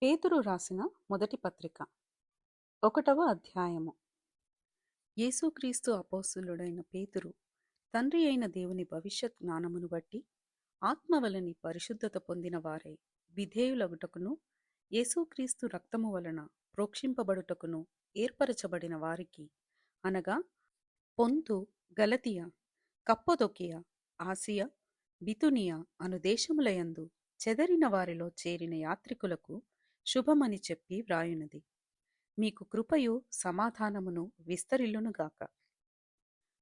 పేతురు రాసిన మొదటి పత్రిక 1వ అధ్యాయము. యేసుక్రీస్తు అపోస్తలుడైన పేతురు, తండ్రి అయిన దేవుని భవిష్యత్ జ్ఞానమును బట్టి ఆత్మవలని పరిశుద్ధత పొందిన వారై విధేయులగుటకును, యేసుక్రీస్తు రక్తము వలన ప్రోక్షింపబడుటకును ఏర్పరచబడిన వారికి, అనగా పొంతు, గలతియ, కప్పదొకియ, ఆసియ, బితునియ అను దేశములయందు చెదరిన వారిలో చేరిన యాత్రికులకు శుభమని చెప్పి వ్రాయునది. మీకు కృపయు సమాధానమును విస్తరిల్లునుగాక.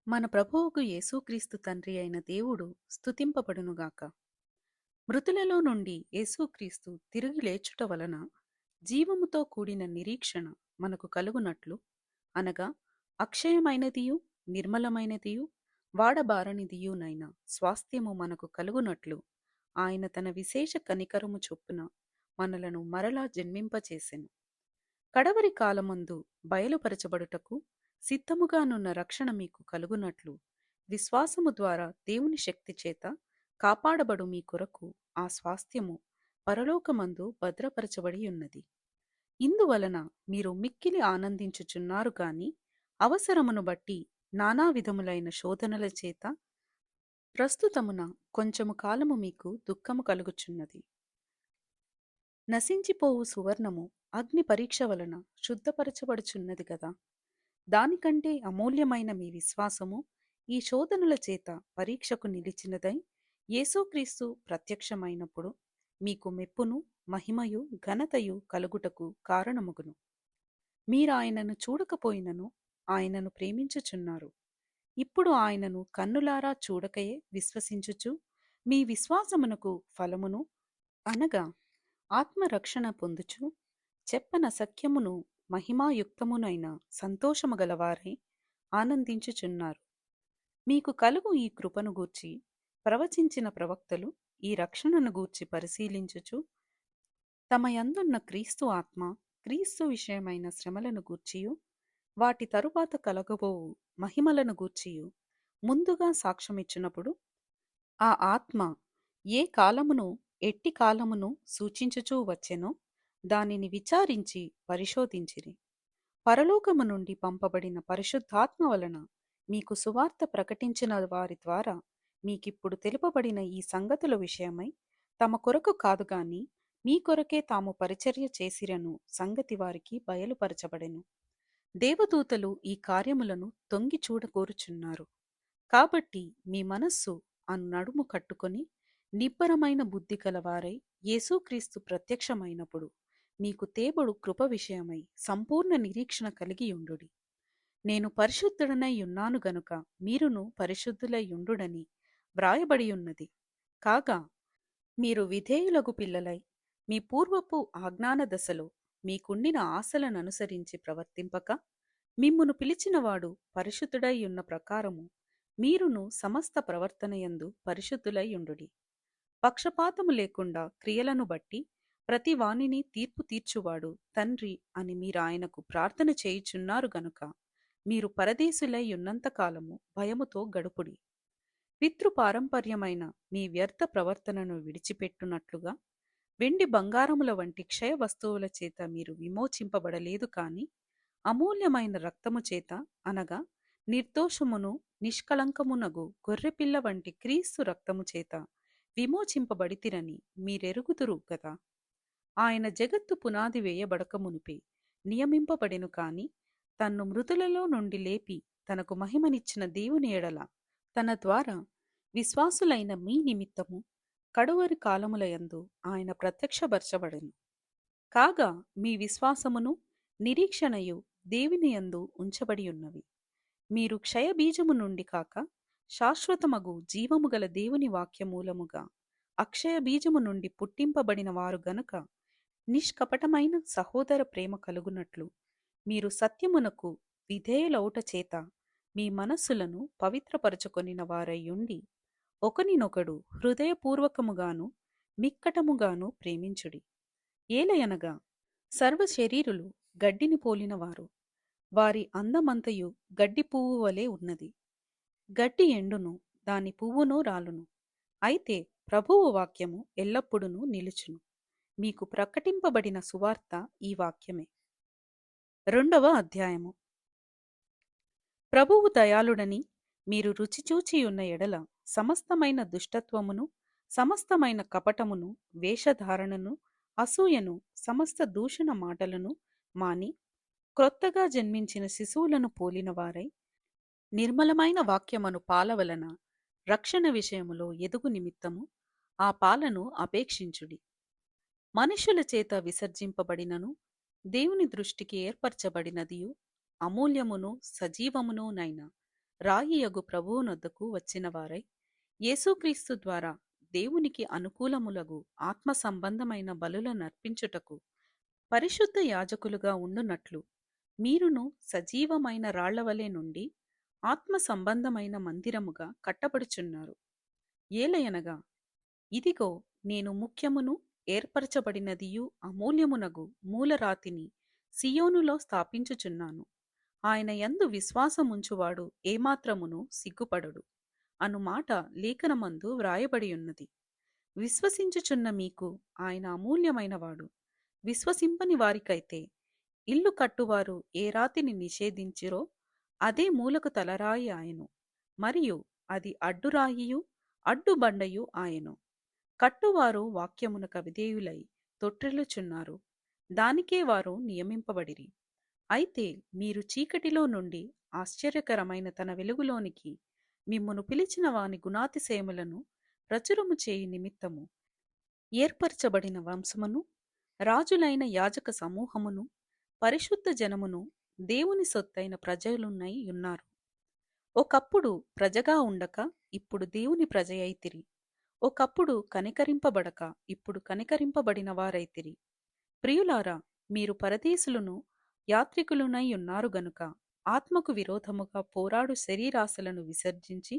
మన ప్రభువుకు యేసుక్రీస్తు తండ్రి అయిన దేవుడు స్తుతింపబడునుగాక. మృతులలో నుండి యేసుక్రీస్తు తిరిగి లేచుట వలన జీవముతో కూడిన నిరీక్షణ మనకు కలుగునట్లు, అనగా అక్షయమైనదియు నిర్మలమైనదియు వాడబారనిదియునైన స్వాస్థ్యము మనకు కలుగునట్లు ఆయన తన విశేష కనికరము చొప్పున మనలను మరలా జన్మింపచేసెను. కడవరి కాలమందు బయలుపరచబడుటకు సిద్ధముగానున్న రక్షణ మీకు కలుగునట్లు విశ్వాసము ద్వారా దేవుని శక్తి చేత కాపాడబడు మీ కొరకు ఆ స్వాస్థ్యము పరలోకమందు భద్రపరచబడి ఉన్నది. ఇందువలన మీరు మిక్కిలి ఆనందించుచున్నారు గాని అవసరమును బట్టి నానా విధములైన శోధనల చేత ప్రస్తుతమున కొంచెము కాలము మీకు దుఃఖము కలుగుచున్నది. నశించిపోవు సువర్ణము అగ్ని పరీక్ష వలన శుద్ధపరచబడుచున్నది కదా. దానికంటే అమూల్యమైన మీ విశ్వాసము ఈ శోధనల చేత పరీక్షకు నిలిచినదై యేసుక్రీస్తు ప్రత్యక్షమైనప్పుడు మీకు మెప్పును మహిమయు ఘనతయు కలుగుటకు కారణమగును. మీరాయనను చూడకపోయినను ఆయనను ప్రేమించుచున్నారు. ఇప్పుడు ఆయనను కన్నులారా చూడకయే విశ్వసించుచు మీ విశ్వాసమునకు ఫలమును, అనగా ఆత్మరక్షణ పొందుచు చెప్పన సఖ్యమును మహిమాయుక్తమునైన సంతోషము గలవారై ఆనందించుచున్నారు. మీకు కలుగు ఈ కృపను గూర్చి ప్రవచించిన ప్రవక్తలు ఈ రక్షణను గూర్చి పరిశీలించుచు తమ యందున్న క్రీస్తు ఆత్మ, క్రీస్తు విషయమైన శ్రమలను గూర్చియు వాటి తరువాత కలగబోవు మహిమలను గూర్చియు ముందుగా సాక్ష్యమిచ్చినప్పుడు ఆ ఆత్మ ఏ కాలమును ఎట్టి కాలమును సూచించుచూ వచ్చెనో దానిని విచారించి పరిశోధించిరి. పరలోకము నుండి పంపబడిన పరిశుద్ధాత్మ వలన మీకు సువార్త ప్రకటించిన వారి ద్వారా మీకిప్పుడు తెలుపబడిన ఈ సంగతుల విషయమై తమ కొరకు కాదు గాని మీ కొరకే తాము పరిచర్య చేసిరను సంగతి వారికి బయలుపరచబడెను. దేవదూతలు ఈ కార్యములను తొంగి చూడకోరుచున్నారు. కాబట్టి మీ మనస్సు అను నడుము కట్టుకొని నిబ్బరమైన బుద్ధి కలవారై యేసుక్రీస్తు ప్రత్యక్షమైనప్పుడు మీకు తేబడు కృప విషయమై సంపూర్ణ నిరీక్షణ కలిగి యుండుడి. నేను పరిశుద్ధుడనై యున్నాను గనుక మీరును పరిశుద్ధులై యుండుడని వ్రాయబడియున్నది. కాగా మీరు విధేయులగు పిల్లలై మీ పూర్వపు ఆజ్ఞాన దశలో మీకుండిన ఆశలను అనుసరించి ప్రవర్తింపక, మిమ్మును పిలిచినవాడు పరిశుద్ధుడై యున్న ప్రకారము మీరును సమస్త ప్రవర్తనయందు పరిశుద్ధులై యుండుడి. పక్షపాతము లేకుండా క్రియలను బట్టి ప్రతి వానిని తీర్పు తీర్చువాడు తండ్రి అని మీరాయనకు ప్రార్థన చేయుచున్నారు గనుక మీరు పరదేశులై యున్నంతకాలము భయముతో గడుపుడి. పితృపారంపర్యమైన మీ వ్యర్థ ప్రవర్తనను విడిచిపెట్టునట్లుగా వెండి బంగారముల వంటి క్షయ వస్తువుల చేత మీరు విమోచింపబడలేదు కాని అమూల్యమైన రక్తము చేత, అనగా నిర్దోషమును నిష్కళంకమునగు గొర్రెపిల్ల వంటి క్రీస్తు రక్తము చేత విమోచింపబడితిరని మీరెరుగుదురు గదా. ఆయన జగత్తు పునాది వేయబడక మునిపే నియమింపబడెను కాని తన్ను మృతులలో నుండి లేపి తనకు మహిమనిచ్చిన దేవుని ఎడల తన ద్వారా విశ్వాసులైన మీ నిమిత్తము కడువరి కాలములయందు ఆయన ప్రత్యక్షపరచబడెను. కాగా మీ విశ్వాసమును నిరీక్షణయు దేవుని యందు ఉంచబడి ఉన్నవి. మీరు క్షయబీజము నుండి కాక శాశ్వతమగు జీవము గల దేవుని వాక్యమూలముగా అక్షయ బీజము నుండి పుట్టింపబడిన వారు గనుక నిష్కపటమైన సహోదర ప్రేమ కలుగునట్లు మీరు సత్యమునకు విధేయులౌట చేత మీ మనస్సులను పవిత్రపరచుకొనిన వారయ్యుండి ఒకనినొకడు హృదయపూర్వకముగాను మిక్కటముగాను ప్రేమించుడి. ఏలయనగా సర్వ శరీరులు గడ్డిని పోలినవారు, వారి అందమంతయు గడ్డి పువ్వు వలె ఉన్నది. గడ్డి ఎండును, దాని పువ్వును రాలును, అయితే ప్రభువు వాక్యము ఎల్లప్పుడూ నిలుచును. మీకు ప్రకటింపబడిన సువార్త ఈ వాక్యమే. 2వ అధ్యాయము. ప్రభువు దయాళుడని మీరు రుచిచూచియున్న ఎడల సమస్తమైన దుష్టత్వమును, సమస్తమైన కపటమును, వేషధారణను, అసూయను, సమస్త దూషణ మాటలను మాని క్రొత్తగా జన్మించిన శిశువులను పోలినవారై నిర్మలమైన వాక్యమను పాల వలన రక్షణ విషయములో ఎదుగు నిమిత్తము ఆ పాలను అపేక్షించుడి. మనుషుల చేత విసర్జింపబడినను దేవుని దృష్టికి ఏర్పరచబడినదియు అమూల్యమును సజీవమునునైన రాయియగు ప్రభువునొద్దకు వచ్చిన వారై యేసుక్రీస్తు ద్వారా దేవునికి అనుకూలములగు ఆత్మ సంబంధమైన బలుల నర్పించుటకు పరిశుద్ధ యాజకులుగా ఉండునట్లు మీరును సజీవమైన రాళ్లవలె నుండి ఆత్మ సంబంధమైన మందిరముగా కట్టబడుచున్నారు. ఏలయనగా ఇదిగో నేను ముఖ్యమును ఏర్పరచబడినదియు అమూల్యమునగు మూలరాతిని సియోనులో స్థాపించుచున్నాను. ఆయన యందు విశ్వాసముంచువాడు ఏమాత్రమును సిగ్గుపడడు అను మాట లేఖనమందు వ్రాయబడియున్నది. విశ్వసించుచున్న మీకు ఆయన అమూల్యమైనవాడు. విశ్వసింపని వారికైతే ఇల్లు కట్టువారు ఏ రాతిని నిషేధించిరో అదే మూలకు తలరాయి ఆయను, మరియు అది అడ్డురాయియు అడ్డుబండయు ఆయను. కట్టువారు వాక్యమునకు అవిధేయులై తొట్టిల్లుచున్నారు, దానికే వారు నియమింపబడిరి. అయితే మీరు చీకటిలో నుండి ఆశ్చర్యకరమైన తన వెలుగులోనికి మిమ్మును పిలిచిన వాని గుణాతిశయములను ప్రచురము చేయి నిమిత్తము ఏర్పరచబడిన వంశమును, రాజులైన యాజక సమూహమును, పరిశుద్ధ జనమును, దేవుని సొత్తైన ప్రజలున్నై ఉన్నారు. ఒకప్పుడు ప్రజగా ఉండక ఇప్పుడు దేవుని ప్రజయైతిరి. ఒకప్పుడు కనికరింపబడక ఇప్పుడు కనికరింపబడిన వారైతిరి. ప్రియులారా, మీరు పరదేశులను యాత్రికులునై ఉన్నారు గనుక ఆత్మకు విరోధముగా పోరాడు శరీరాశలను విసర్జించి,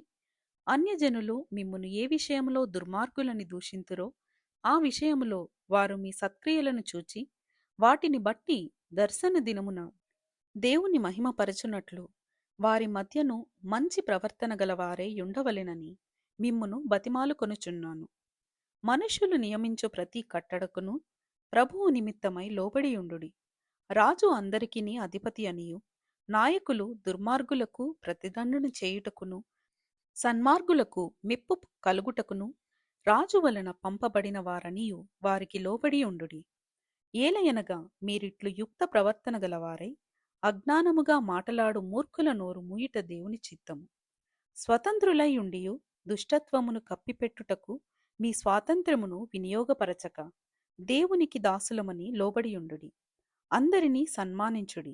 అన్యజనులు మిమ్మును ఏ విషయములో దుర్మార్గులని దూషింతురో ఆ విషయములో వారు మీ సత్క్రియలను చూచి వాటిని బట్టి దర్శన దినమున దేవుని మహిమపరచునట్లు వారి మధ్యను మంచి ప్రవర్తన గలవారై ఉండవలెనని మిమ్మును బతిమాలుకొనుచున్నాను. మనుష్యులు నియమించు ప్రతి కట్టడకును ప్రభువు నిమిత్తమై లోబడియుండుడి. రాజు అందరికిని అధిపతి అనియు, నాయకులు దుర్మార్గులకు ప్రతిదండన చేయుటకును సన్మార్గులకు మెప్పు కలుగుటకును రాజు వలన పంపబడిన వారనియు వారికి లోబడియుండుడి. ఏలయనగా మీరిట్లు యుక్త ప్రవర్తన గలవారై అజ్ఞానముగా మాటలాడు మూర్ఖుల నోరు మూయుట దేవుని చిత్తము. స్వతంత్రులై ఉండియు దుష్టత్వమును కప్పిపెట్టుటకు మీ స్వాతంత్ర్యమును వినియోగపరచక దేవునికి దాసులమని లోబడియుండుడి. అందరినీ సన్మానించుడి,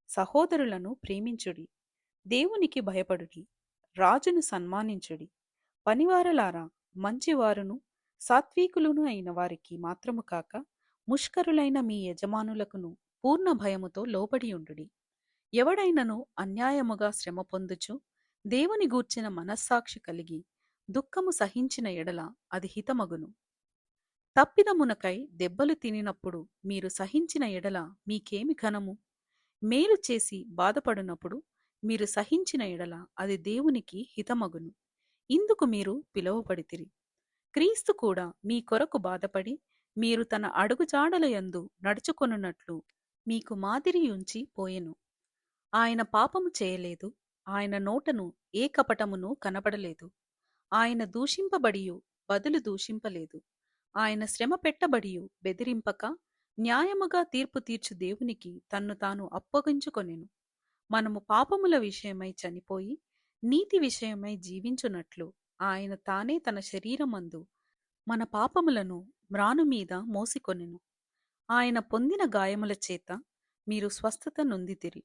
సహోదరులను ప్రేమించుడి, దేవునికి భయపడుడి, రాజును సన్మానించుడి. పనివారలారా, మంచివారును సాత్వికులను అయిన వారికి మాత్రము కాక ముష్కరులైన మీ యజమానులకును పూర్ణ భయముతో లోబడియుండుడి. ఎవడైనను అన్యాయముగా శ్రమ పొందుచు దేవుని గూర్చిన మనస్సాక్షి కలిగి దుఃఖము సహించిన ఎడల అది హితమగును. తప్పిదమునకై దెబ్బలు తినినప్పుడు మీరు సహించిన ఎడల మీకేమి ఘనము? మేలు చేసి బాధపడినప్పుడు మీరు సహించిన ఎడల అది దేవునికి హితమగును. ఇందుకు మీరు పిలువబడితిరి. క్రీస్తు కూడా మీ కొరకు బాధపడి మీరు తన అడుగుజాడల యందు నడుచుకొనున్నట్లు మీకు మాదిరియుంచి పోయెను. ఆయన పాపము చేయలేదు, ఆయన నోటను ఏ కపటమును కనబడలేదు. ఆయన దూషింపబడియు బదులు దూషింపలేదు. ఆయన శ్రమ పెట్టబడియు బెదిరింపక న్యాయముగా తీర్పు తీర్చు దేవునికి తన్ను తాను అప్పగించుకొనెను. మనము పాపముల విషయమై చనిపోయి నీతి విషయమై జీవించున్నట్లు ఆయన తానే తన శరీరమందు మన పాపములను మ్రానుమీద మోసికొనెను. ఆయన పొందిన గాయముల చేత మీరు స్వస్థత నొందితిరి.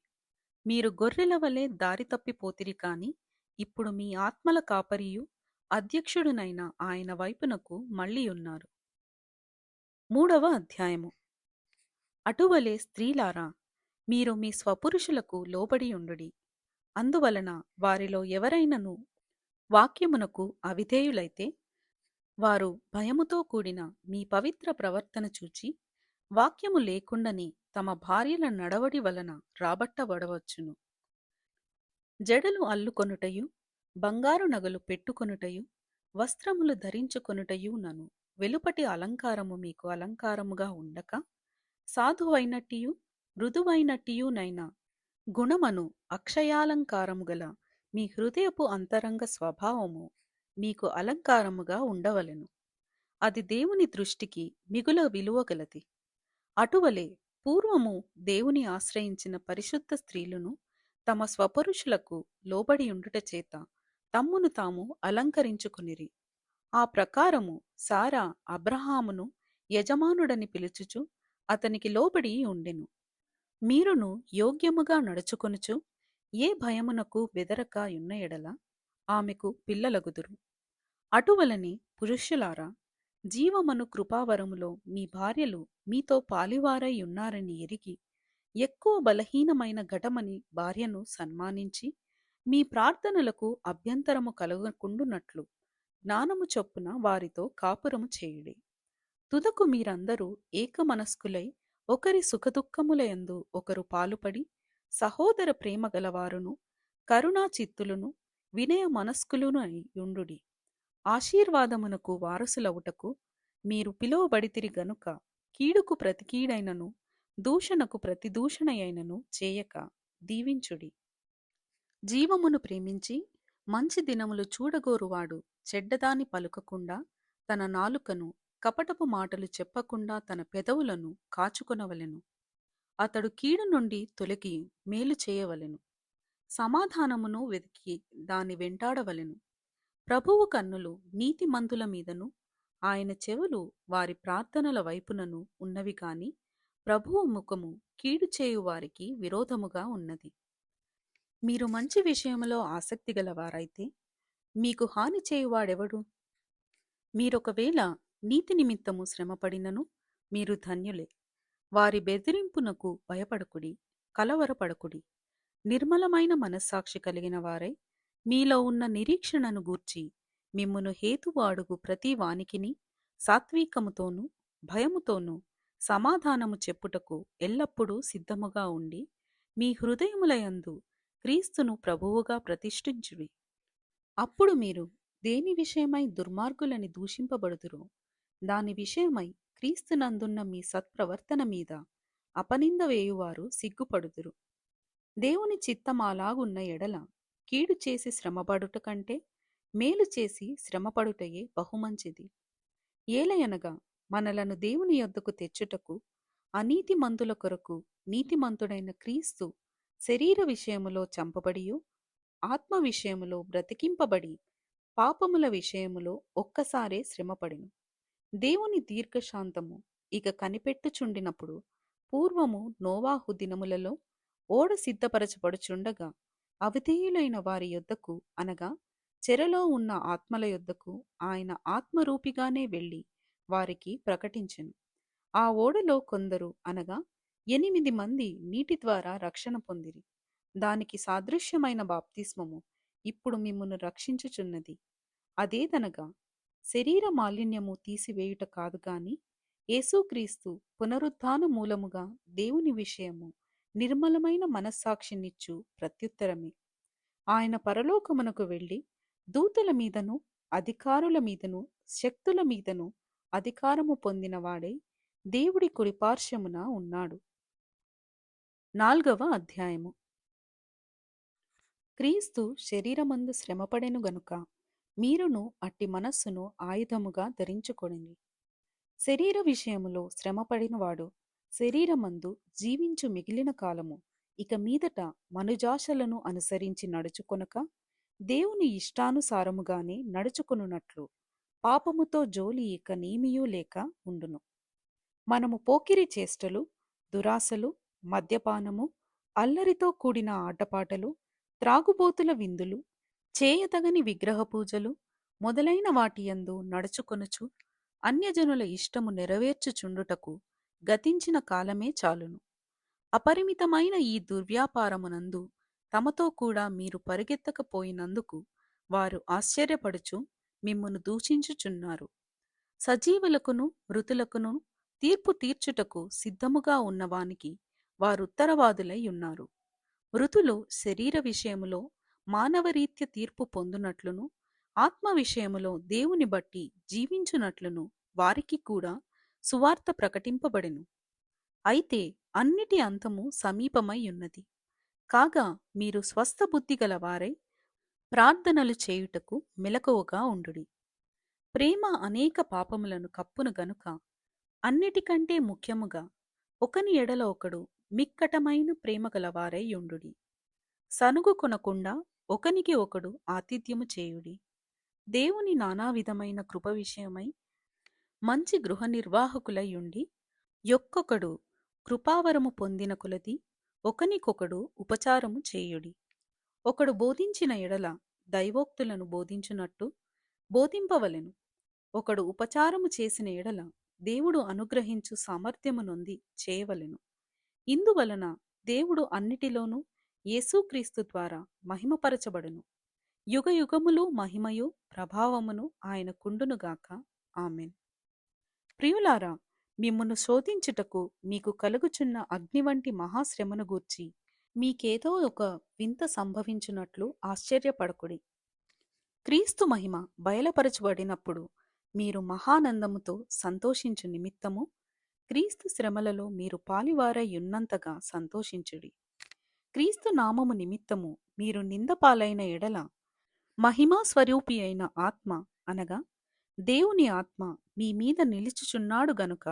మీరు గొర్రెల వలె దారి తప్పిపోతిరి కాని ఇప్పుడు మీ ఆత్మల కాపరియు అధ్యక్షుడునైన ఆయన వైపునకు మళ్ళీయున్నారు. 3వ అధ్యాయము. అటువలే స్త్రీలారా, మీరు మీ స్వపురుషులకు లోబడియుండుడి. అందువలన వారిలో ఎవరైనను వాక్యమునకు అవిధేయులైతే వారు భయముతో కూడిన మీ పవిత్ర ప్రవర్తన చూచి వాక్యము లేకుండానే తమ భార్యల నడవడి వలన రాబట్టబడవచ్చును. జడలు అల్లుకొనుటయు, బంగారు నగలు పెట్టుకొనుటయు, వస్త్రములు ధరించుకొనుటయు నను వెలుపటి అలంకారము మీకు అలంకారముగా ఉండక, సాధువైనట్టియు మృదువైనట్టియునైన గుణమను అక్షయాలంకారము గల మీ హృదయపు అంతరంగ స్వభావము మీకు అలంకారముగా ఉండవలెను. అది దేవుని దృష్టికి మిగుల విలువగలది. అటువలే పూర్వము దేవుని ఆశ్రయించిన పరిశుద్ధ స్త్రీలను తమ స్వపురుషులకు లోబడియుండుట చేత తమ్మును తాము అలంకరించుకునిరి. ఆ ప్రకారము సారా అబ్రహామును యజమానుడని పిలుచుచు అతనికి లోబడి ఉండెను. మీరును యోగ్యముగా నడుచుకొనుచు ఏ భయమునకు బెదరక యున్న ఎడల ఆమెకు పిల్లలగుదురు. అటువలనే పురుషులారా, జీవమను కృపావరములో మీ భార్యలు మీతో పాలివారై ఉన్నారని ఎరిగి, ఎక్కువ బలహీనమైన ఘటమని భార్యను సన్మానించి, మీ ప్రార్థనలకు అభ్యంతరము కలగకుండునట్లు జ్ఞానము చొప్పున వారితో కాపురము చేయుడి. తుదకు మీరందరూ ఏకమనస్కులై ఒకరి సుఖదుఖములయందు ఒకరు పాలుపడి, సహోదర ప్రేమ గలవారును కరుణా చిత్తులును వినయ మనస్కులును అయి యుండుడి. ఆశీర్వాదమునకు వారసులవుటకు మీరు పిలువబడితిరి గనుక కీడుకు ప్రతి కీడైనను దూషణకు ప్రతి దూషణయైనను చేయక దీవించుడి. జీవమును ప్రేమించి మంచి దినములు చూడగోరువాడు చెడ్డదాని పలుకకుండా తన నాలుకను, కపటపు మాటలు చెప్పకుండా తన పెదవులను కాచుకొనవలెను. అతడు కీడు నుండి తొలగి మేలు చేయవలెను. సమాధానమును వెతికి దాని వెంటాడవలెను. ప్రభువు కన్నులు నీతిమంతుల మీదను ఆయన చెవులు వారి ప్రార్థనల వైపునను ఉన్నవి కాని ప్రభువు ముఖము కీడు చేయు వారికి విరోధముగా ఉన్నది. మీరు మంచి విషయములో ఆసక్తి గలవారైతే మీకు హాని చేయువాడెవడు? మీరొకవేళ నీతి నిమిత్తము శ్రమపడినను మీరు ధన్యులే. వారి బెదిరింపునకు భయపడకుడి, కలవరపడకుడి. నిర్మలమైన మనస్సాక్షి కలిగిన వారై మీలో ఉన్న నిరీక్షణను గూర్చి మిమ్మును హేతువు అడుగు ప్రతి వానికిని సాత్వికముతోనూ భయముతోనూ సమాధానము చెప్పుటకు ఎల్లప్పుడూ సిద్ధముగా ఉండి, మీ హృదయములయందు క్రీస్తును ప్రభువుగా ప్రతిష్ఠించుడి. అప్పుడు మీరు దేని విషయమై దుర్మార్గులని దూషింపబడుదురో దాని విషయమై క్రీస్తునందున్న మీ సత్ప్రవర్తన మీద అపనింద వేయువారు సిగ్గుపడుదురు. దేవుని చిత్తమాలాగున్న ఎడల కీడు చేసి శ్రమపడుట కంటే మేలు చేసి శ్రమపడుటయే బహుమంచిది. ఏలయనగా మనలను దేవుని యొద్దకు తెచ్చుటకు అనీతిమంతుల కొరకు నీతిమంతుడైన క్రీస్తు శరీర విషయములో చంపబడియు ఆత్మ విషయములో బ్రతికింపబడి పాపముల విషయములో ఒక్కసారే శ్రమపడెను. దేవుని దీర్ఘశాంతము ఇక కనిపెట్టుచుండినప్పుడు పూర్వము నోవాహు దినములలో ఓడ సిద్ధపరచబడుచుండగా అవిధేయులైన వారి యొద్దకు అనగా చెరలో ఉన్న ఆత్మల యొద్దకు ఆయన ఆత్మరూపిగానే వెళ్ళి వారికి ప్రకటించెను. ఆ ఓడలో కొందరు అనగా 8 మంది నీటి ద్వారా రక్షణ పొందిరి. దానికి సాదృశ్యమైన బాప్తిస్మము ఇప్పుడు మిమ్మును రక్షించుచున్నది. అదేదనగా శరీర మాలిన్యము తీసివేయుట కాదు గాని యేసుక్రీస్తు పునరుత్థాన మూలముగా దేవుని విషయము నిర్మలమైన మనస్సాక్షినిచ్చు ప్రత్యుత్తరమే. ఆయన పరలోకమునకు వెళ్ళి దూతల మీదను అధికారుల మీదను శక్తుల మీదను అధికారము పొందినవాడై దేవుడి కుడిపార్శ్వమున ఉన్నాడు. 4వ అధ్యాయము. క్రీస్తు శరీరమందు శ్రమపడెను గనుక మీరును అట్టి మనస్సును ఆయుధముగా ధరించుకొనిరి. శరీర విషయములో శ్రమపడినవాడు శరీరమందు జీవించు మిగిలిన కాలము ఇక మీదట మనుజాశలను అనుసరించి నడుచుకొనక దేవుని ఇష్టానుసారముగానే నడుచుకొనున్నట్లు పాపముతో జోలి ఇక నీమియూ లేక ఉండును. మనము పోకిరి చేష్టలు, దురాశలు, మద్యపానము, అల్లరితో కూడిన ఆటపాటలు, త్రాగుబోతుల విందులు, చేయతగని విగ్రహ పూజలు మొదలైన వాటియందు నడుచుకొనుచు అన్యజనుల ఇష్టము నెరవేర్చుచుండుటకు గతించిన కాలమే చాలును. అపరిమితమైన ఈ దుర్వ్యాపారమునందు తమతో కూడా మీరు పరిగెత్తకపోయినందుకు వారు ఆశ్చర్యపడుచు మిమ్మును దూషించుచున్నారు. సజీవులకును మృతులకును తీర్పు తీర్చుటకు సిద్ధముగా ఉన్నవానికి వారుత్తరవాదులై ఉన్నారు. మృతులు శరీర విషయములో మానవరీత్య తీర్పు పొందునట్లును ఆత్మ విషయములో దేవుని బట్టి జీవించునట్లును వారికి కూడా సువార్త ప్రకటింపబడెను. అయితే అన్నిటి అంతము సమీపమై ఉన్నది. కాగా మీరు స్వస్థ బుద్ధి గలవారై ప్రార్థనలు చేయుటకు మెలకువగా ఉండుడి. ప్రేమ అనేక పాపములను కప్పును గనుక అన్నిటికంటే ముఖ్యముగా ఒకని ఎడల ఒకడు మిక్కటమైన ప్రేమ గలవారై యుండుడి. సనుగు కొనకుండా ఒకనికి ఒకడు ఆతిథ్యము చేయుడి. దేవుని నానావిధమైన కృప విషయమై మంచి గృహ నిర్వాహకులై ఉండి యొక్కొకడు కృపావరము పొందిన కొలది ఒకనికొకడు ఉపచారము చేయుడి. ఒకడు బోధించిన ఎడల దైవోక్తులను బోధించునట్టు బోధింపవలెను. ఒకడు ఉపచారము చేసిన ఎడల దేవుడు అనుగ్రహించు సామర్థ్యము నొంది చేయవలెను. ఇందువలన దేవుడు అన్నిటిలోనూ యేసుక్రీస్తు ద్వారా మహిమపరచబడును. యుగయుగములు మహిమయు ప్రభావమును ఆయన కుండునుగాక. ఆమెన్. ప్రియులారా, మిమ్మును శోధించుటకు మీకు కలుగుచున్న అగ్ని వంటి మహాశ్రమను గూర్చి మీకేదో ఒక వింత సంభవించున్నట్లు ఆశ్చర్యపడకుడి. క్రీస్తు మహిమ బయలుపరచబడినప్పుడు మీరు మహానందముతో సంతోషించు నిమిత్తము క్రీస్తు శ్రమలలో మీరు పాలివారై ఉన్నంతగా సంతోషించుడి. క్రీస్తు నామము నిమిత్తము మీరు నిందపాలైన ఎడల మహిమా స్వరూపి అయిన ఆత్మ అనగా దేవుని ఆత్మ మీ మీద నిలుచుచున్నాడు గనుక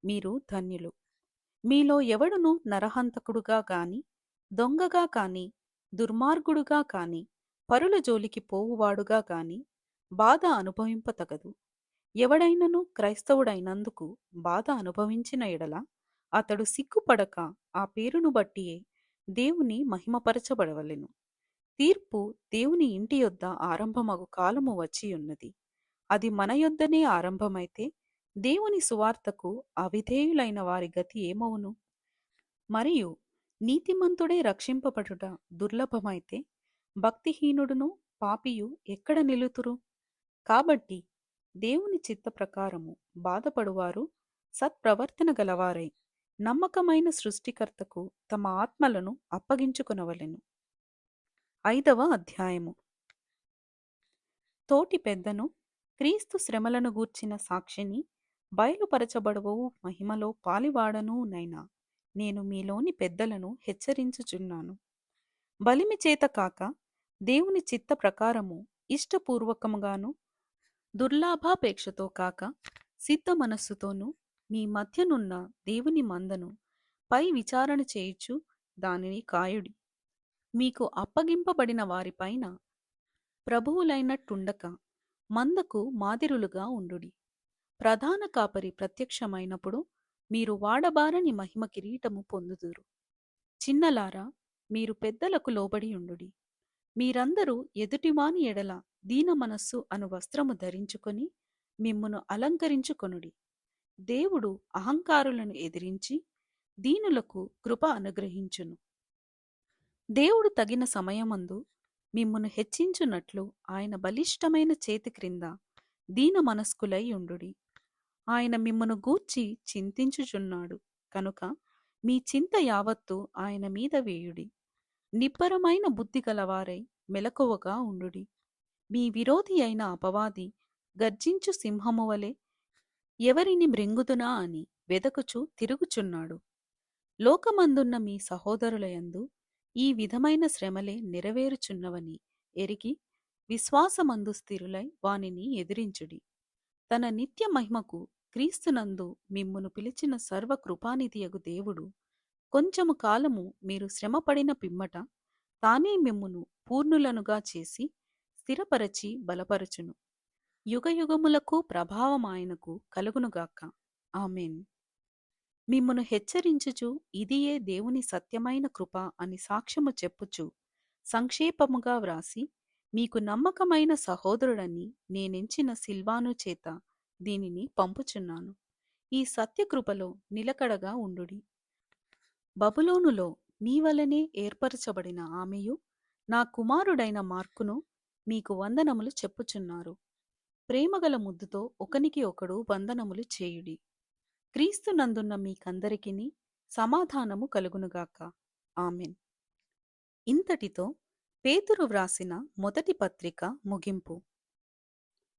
మీరు ధన్యులు. మీలో ఎవడును నరహంతకుడుగా కాని, దొంగగా కాని, దుర్మార్గుడుగా కాని, పరుల జోలికి పోవువాడుగా కాని బాధ అనుభవింపతగదు. ఎవడైనను క్రైస్తవుడైనందుకు బాధ అనుభవించిన ఎడల అతడు సిగ్గుపడక ఆ పేరును బట్టియే దేవుని మహిమపరచబడవలెను. తీర్పు దేవుని ఇంటి యొద్ద ఆరంభమగు కాలము వచ్చియున్నది. అది మన యొద్దనే ఆరంభమైతే దేవుని సువార్తకు అవిధేయులైన వారి గతి ఏమవును? మరియు నీతిమంతుడే రక్షింపబడుట దుర్లభమైతే భక్తిహీనుడును పాపియు ఎక్కడ నిలుతురు? కాబట్టి దేవుని చిత్త ప్రకారము బాధపడువారు సత్ప్రవర్తన గలవారై నమ్మకమైన సృష్టికర్తకు తమ ఆత్మలను అప్పగించుకొనవలెను. 5వ అధ్యాయము. తోటి పెద్దను క్రీస్తు శ్రమలను గూర్చిన సాక్షిని బయలుపరచబడవు మహిమలో పాలివాడను నైనా నేను మీలోని పెద్దలను హెచ్చరించుచున్నాను. బలిమి చేత కాక దేవుని చిత్త ప్రకారము ఇష్టపూర్వకముగాను దుర్లాభాపేక్షతో కాక సిద్ధ మనస్సుతోనూ మీ మధ్యనున్న దేవుని మందను పై విచారణ చేయుచు దానిని కాయుడి. మీకు అప్పగింపబడిన వారిపైన ప్రభువులైనట్టుండక మందకు మాదిరులుగా ఉండుడి. ప్రధాన కాపరి ప్రత్యక్షమైనప్పుడు మీరు వాడబారని మహిమ కిరీటము పొందుదురు. చిన్నలారా, మీరు పెద్దలకు లోబడి ఉండుడి. మీరందరూ ఎదుటివాని ఎడల దీన మనస్సు అను వస్త్రము ధరించుకొని మిమ్మును అలంకరించుకొనుడి. దేవుడు అహంకారులను ఎదిరించి దీనులకు కృప అనుగ్రహించును. దేవుడు తగిన సమయమందు మిమ్మును హెచ్చించునట్లు ఆయన బలిష్టమైన చేతి క్రింద దీన మనస్కులై ఉండుడి. ఆయన మిమ్మును గూర్చి చింతించుచున్నాడు కనుక మీ చింత యావత్తు ఆయన మీద వేయుడి. నిబ్బరమైన బుద్ధి గలవారై మెలకువగా ఉండుడి. మీ విరోధి అయిన అపవాది గర్జించు సింహము వలె ఎవరిని మృంగుదునా అని వెదకుచు తిరుగుచున్నాడు. లోకమందున్న మీ సహోదరులయందు ఈ విధమైన శ్రమలే నెరవేరుచున్నవని ఎరిగి విశ్వాసమందు స్థిరులై వానిని ఎదిరించుడి. తన నిత్య మహిమకు క్రీస్తునందు మిమ్మును పిలిచిన సర్వకృపానిధియగు దేవుడు కొంచెము కాలము మీరు శ్రమపడిన పిమ్మట తానే మిమ్మును పూర్ణులనుగా చేసి స్థిరపరచి బలపరచును. యుగయుగములకు ప్రభావం ఆయనకు కలుగునుగాక. ఆమెన్. మిమ్మును హెచ్చరించుచు ఇదియే దేవుని సత్యమైన కృప అని సాక్ష్యము చెప్పుచు సంక్షేపముగా వ్రాసి మీకు నమ్మకమైన సహోదరుడని నేనెంచిన సిల్వాను చేత దీనిని పంపుచున్నాను. ఈ సత్యకృపలో నిలకడగా ఉండుడి. బబులోనులో మీ వలనే ఏర్పరచబడిన ఆమెయు నా కుమారుడైన మార్కును మీకు వందనములు చెప్పుచున్నారు. ప్రేమగల ముద్దుతో ఒకనికి ఒకడు వందనములు చేయుడి. క్రీస్తు నందున్న మీకందరికిని సమాధానము కలుగునుగాక. ఆమెన్. ఇంతటితో పేతురు వ్రాసిన మొదటి పత్రిక ముగింపు.